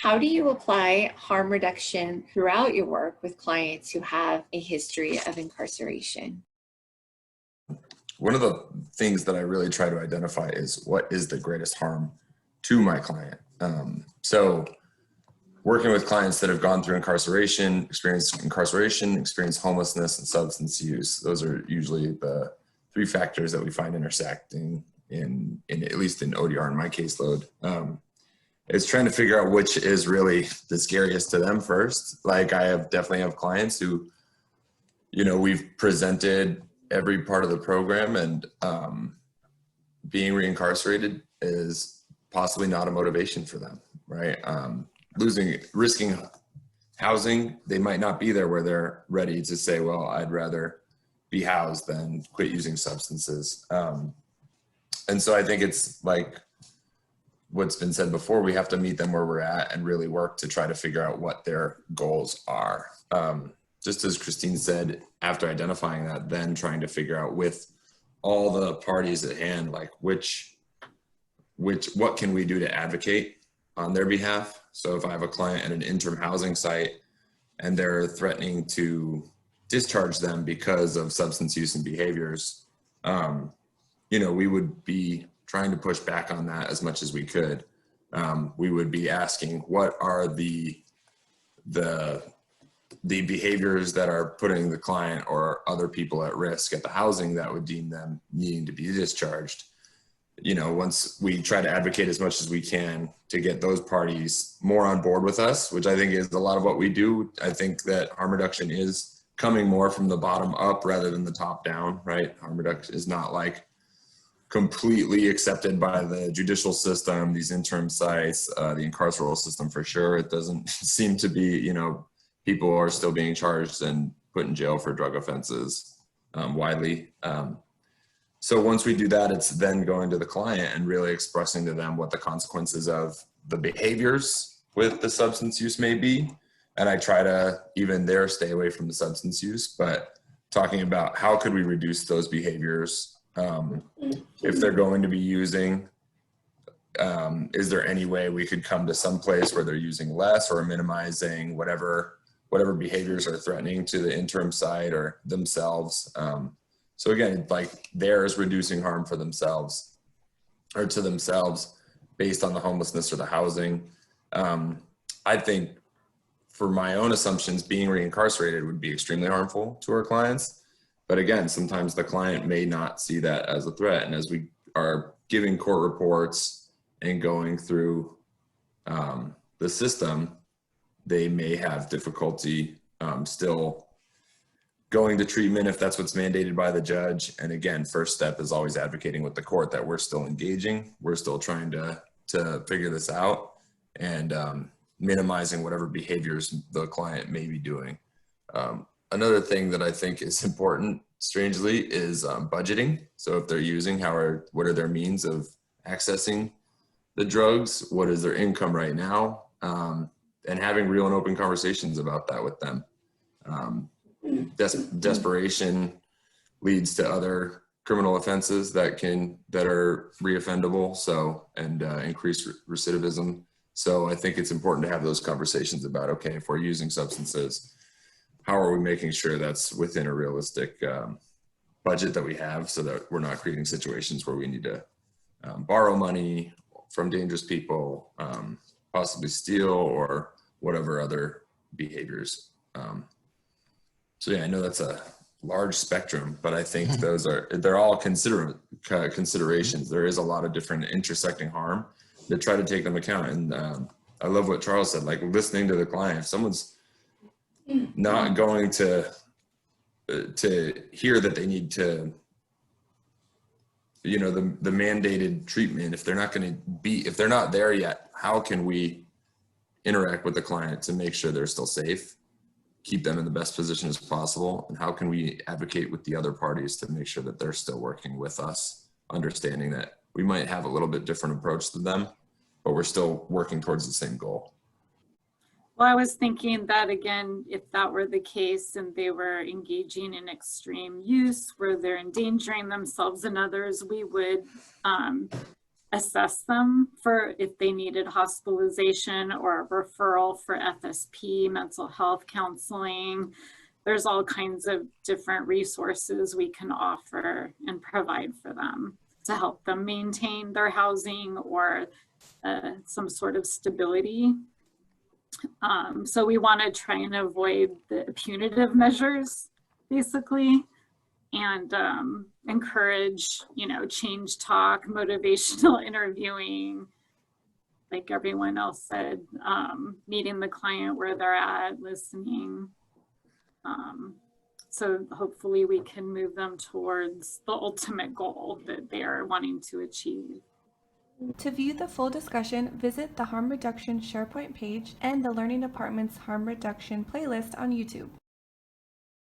How do you apply harm reduction throughout your work with clients who have a history of incarceration? One of the things that I really try to identify is what is the greatest harm to my client. So working with clients that have gone through experienced homelessness, and substance use, those are usually the three factors that we find intersecting in at least in ODR in my caseload. It's trying to figure out which is really the scariest to them first. Like definitely have clients who, we've presented every part of the program, and being reincarcerated is possibly not a motivation for them, right? Risking housing, they might not be there where they're ready to say, well, I'd rather be housed than quit using substances. And so I think it's like what's been said before, we have to meet them where we're at and really work to try to figure out what their goals are. Just as Christine said, after identifying that, then trying to figure out with all the parties at hand, like what can we do to advocate on their behalf? So if I have a client at an interim housing site and they're threatening to discharge them because of substance use and behaviors, we would be trying to push back on that as much as we could. We would be asking, what are the behaviors that are putting the client or other people at risk at the housing that would deem them needing to be discharged? Once we try to advocate as much as we can to get those parties more on board with us, which I think is a lot of what we do. I think that harm reduction is coming more from the bottom up rather than the top down, right? Harm reduction is not like completely accepted by the judicial system, these interim sites, the incarceral system for sure. It doesn't seem to be, people are still being charged and put in jail for drug offenses widely. So once we do that, it's then going to the client and really expressing to them what the consequences of the behaviors with the substance use may be. And I try to even there stay away from the substance use, but talking about how could we reduce those behaviors if they're going to be using. Is there any way we could come to some place where they're using less or minimizing whatever behaviors are threatening to the interim site or themselves? So again, like theirs reducing harm for themselves or to themselves based on the homelessness or the housing. I think for my own assumptions, being reincarcerated would be extremely harmful to our clients. But again, sometimes the client may not see that as a threat. And as we are giving court reports and going through the system, they may have difficulty still going to treatment if that's what's mandated by the judge. And again, first step is always advocating with the court that we're still engaging. We're still trying to figure this out and minimizing whatever behaviors the client may be doing. Another thing that I think is important, strangely, is budgeting. So if they're using, what are their means of accessing the drugs? What is their income right now? And having real and open conversations about that with them. Desperation leads to other criminal offenses that are reoffendable, and increased recidivism. So I think it's important to have those conversations about, okay, if we're using substances, how are we making sure that's within a realistic budget that we have so that we're not creating situations where we need to borrow money from dangerous people, possibly steal or whatever other behaviors. So yeah, I know that's a large spectrum, but I think they're all considerations. There is a lot of different intersecting harm to try to take them account. And I love what Charles said, like listening to the client. If someone's not going to hear that they need to, the mandated treatment, if they're not there yet, how can we interact with the client to make sure they're still safe, keep them in the best position as possible? And how can we advocate with the other parties to make sure that they're still working with us, understanding that we might have a little bit different approach to them, but we're still working towards the same goal. Well, I was thinking that, again, if that were the case and they were engaging in extreme use where they're endangering themselves and others, we would assess them for if they needed hospitalization or a referral for FSP, mental health counseling. There's all kinds of different resources we can offer and provide for them to help them maintain their housing or some sort of stability. So we want to try and avoid the punitive measures, basically, and encourage, change talk, motivational interviewing, like everyone else said, meeting the client where they're at, listening. So hopefully we can move them towards the ultimate goal that they are wanting to achieve. To view the full discussion, visit the Harm Reduction SharePoint page and the Learning Department's Harm Reduction playlist on YouTube.